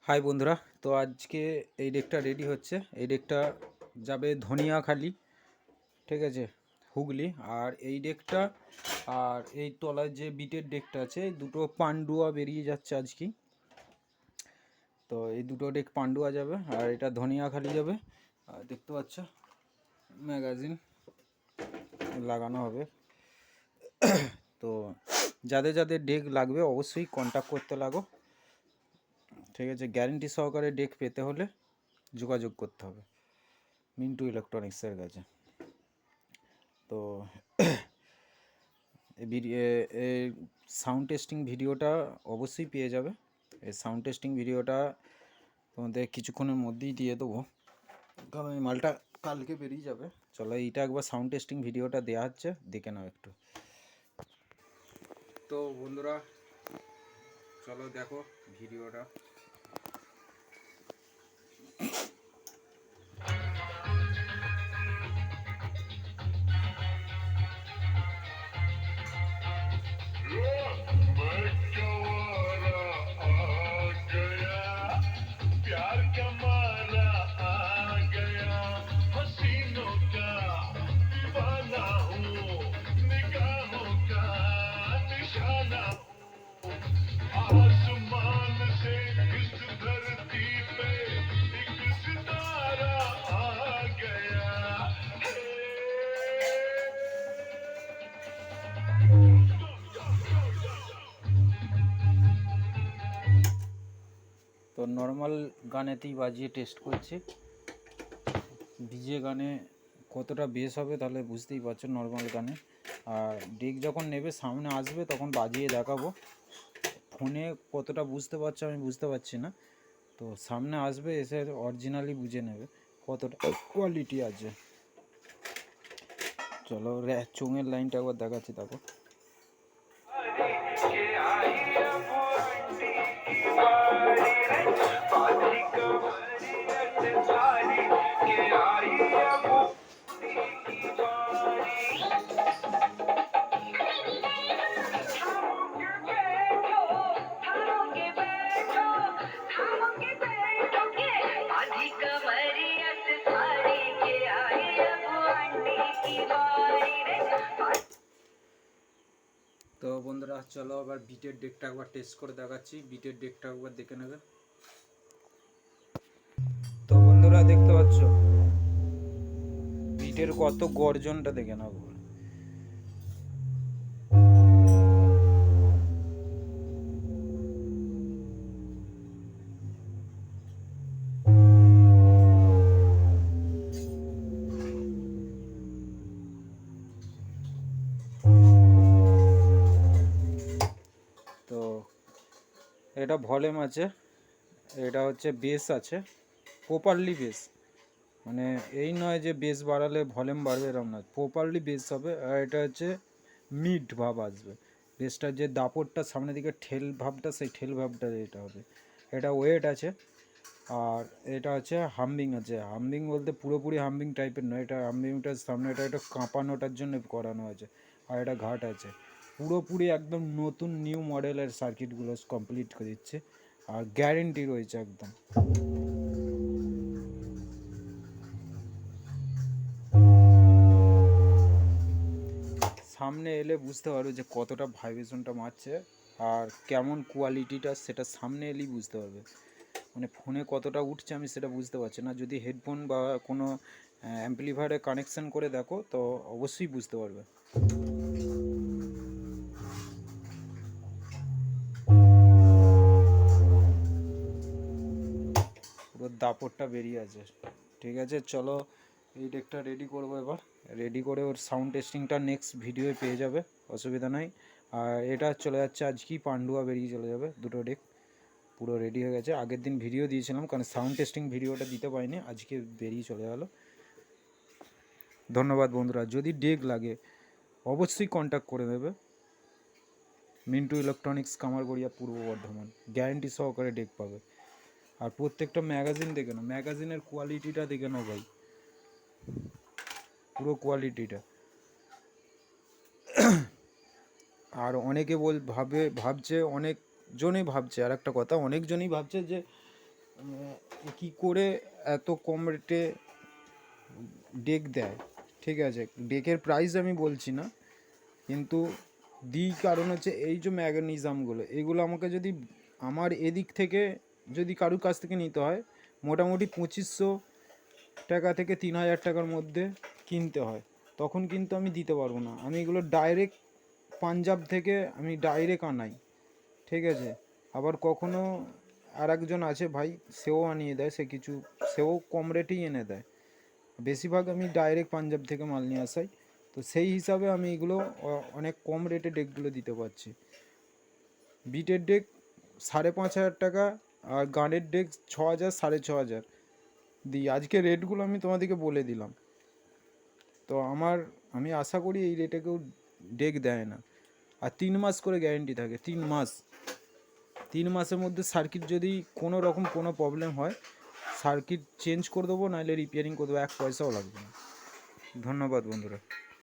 High বন্ধুরা, তো আজকে এই ডেকটা রেডি হচ্ছে। এই ডেকটা যাবে ধনিয়াখালি, ঠিক আছে, হুগলি। আর এই ডেকটা আর এই তলায় যে বিটের ডেকটা আছে, এই দুটো পান্ডুয়া বেরিয়ে যাচ্ছে আজকেই। তো এই দুটো ডেক পান্ডুয়া যাবে আর এটা ধনিয়াখালি যাবে। আর দেখতে পাচ্ছ ম্যাগাজিন লাগানো হবে। তো যাদের যাদের ডেক লাগবে অবশ্যই কন্ট্যাক্ট করতে লাগো, ঠিক আছে। গ্যারেন্টি সহকারে ডেক পেতে হলে যোগাযোগ করতে হবে মিন্টু ইলেকট্রনিক্সের কাছে। তো এই সাউন্ড টেস্টিং ভিডিওটা অবশ্যই পেয়ে যাবে। এই সাউন্ড টেস্টিং ভিডিওটা তোমাদের কিছুক্ষণের মধ্যেই দিয়ে দেবো, কারণ এই মালটা কালকে বেরিয়ে যাবে। চলো এইটা একবার সাউন্ড টেস্টিং ভিডিওটা দেওয়া হচ্ছে, দেখে নাও একটু। তো বন্ধুরা চলো দেখো ভিডিওটা। তো নর্মাল গানেতেই বাজিয়ে টেস্ট করছি, ডিজে গানে কতটা বেস হবে তাহলে বুঝতেই পারছো নর্মাল গানে। আর ডেক যখন নেবে সামনে আসবে তখন বাজিয়ে দেখাবো। ফোনে কতটা বুঝতে পারছো আমি বুঝতে পারছি না, তো সামনে আসবে এসে অরিজিনালি বুঝে নেবে কতটা কোয়ালিটি আছে। চলো চোঙের লাইনটা একবার দেখাচ্ছি, দেখো। তো বন্ধুরা চলো আবার বিটের ডেকটা একবার টেস্ট করে দেখাচ্ছি, বিটের ডেকটা একবার দেখে নেবে। তো বন্ধুরা দেখতে পাচ্ছ বিটের কত গর্জনটা দেখে নাও। তো এটা ভলিউম আছে, এটা হচ্ছে বেস আছে, প্রপারলি বেস, মানে এই নয় যে বেস বাড়ালে ভলিউম বাড়বে এরকম না, প্রপারলি বেস হবে। আর এটা হচ্ছে মিড ভাব আসবে, বেসটার যে দাপটটা সামনের দিকে ঠেল ভাবটা, সেই ঠেল ভাবটা এটা হবে। এটা ওয়েট আছে। আর এটা হচ্ছে হাম্বিং আছে, হাম্বিং বলতে পুরোপুরি হাম্বিং টাইপের নয়, এটা হাম্বিংটার সামনে এটা একটা কাঁপানোটার জন্য করানো আছে। আর এটা ঘাট আছে, পুরোপুরি একদম নতুন নিউ মডেলের সার্কিটগুলো কমপ্লিট করে দিচ্ছে। আর গ্যারেন্টি রয়েছে একদম। সামনে এলে বুঝতে পারো যে কতটা ভাইব্রেশনটা মারছে আর কেমন কোয়ালিটিটা, সেটা সামনে এলেই বুঝতে পারবে। মানে ফোনে কতটা উঠছে আমি সেটা বুঝতে পারছি না, যদি হেডফোন বা কোনো অ্যাম্পলিফায়ারে কানেকশান করে দেখো তো অবশ্যই বুঝতে পারবে। পুরো দাপটটা বেরিয়ে আছে। ঠিক আছে চলো এই ডেকটা রেডি করবো এবার, রেডি করে ওর সাউন্ড টেস্টিংটা নেক্সট ভিডিওয়ে পেয়ে যাবে, অসুবিধা নাই। আর এটা চলে যাচ্ছে আজকেই, পান্ডুয়া বেরিয়ে চলে যাবে, দুটো ডেক পুরো রেডি হয়ে গেছে। আগের দিন ভিডিও দিয়েছিলাম কারণ সাউন্ড টেস্টিং ভিডিওটা দিতে পারিনি, আজকে বেরিয়ে চলে গেলো। ধন্যবাদ বন্ধুরা, যদি ডেক লাগে অবশ্যই কন্ট্যাক্ট করে দেবে মিন্টু ইলেকট্রনিক্স, কামারগড়িয়া, পূর্ব বর্ধমান। গ্যারেন্টি সহকারে ডেক পাবে। আর প্রত্যেকটা ম্যাগাজিন দেখে নাও, ম্যাগাজিনের কোয়ালিটিটা দেখে নাও ভাই, পুরো কোয়ালিটিটা। আর অনেকে ভাবছে, অনেকজনই ভাবছে, আর একটা কথা, অনেকজনই ভাবছে যে কি করে এত কম রেটে ডেক দেয়। ঠিক আছে, ডেকের প্রাইস আমি বলছি না, কিন্তু দিই কারণ হচ্ছে এই যে ম্যাগনেজমগুলো, এগুলো আমাকে যদি আমার এদিক থেকে যদি কারুর কাছ থেকে নিতে হয় মোটামুটি 2500 টাকা থেকে 3000 টাকার মধ্যে কিনতে হয়, তখন কিন্তু আমি দিতে পারবো না। আমি এগুলো ডাইরেক্ট পাঞ্জাব থেকে আমি ডাইরেক্ট আনাই। ঠিক আছে, আবার কখনো আর একজন আছে ভাই, সেও আনিয়ে দেয়, সেও কম রেটেই এনে দেয়। বেশিরভাগ আমি ডাইরেক্ট পাঞ্জাব থেকে মাল নিয়ে আসাই, তো সেই হিসাবে আমি এগুলো অনেক কম রেটে ডেকগুলো দিতে পারছি। বিটের ডেক 5500 টাকা, আর গানের ডেক 6000 6500 দিই। আজকে রেটগুলো আমি তোমাদেরকে বলে দিলাম। তো আমি আশা করি এই রেটে কেউ ডেক দেয় না। আর 3 মাস করে গ্যারেন্টি থাকে, 3 মাসের মধ্যে সার্কিট যদি কোনো রকম কোনো প্রবলেম হয়, সার্কিট চেঞ্জ করে দেবো, নাহলে রিপেয়ারিং করে দেবো, 1 পয়সাও লাগবে না। ধন্যবাদ বন্ধুরা।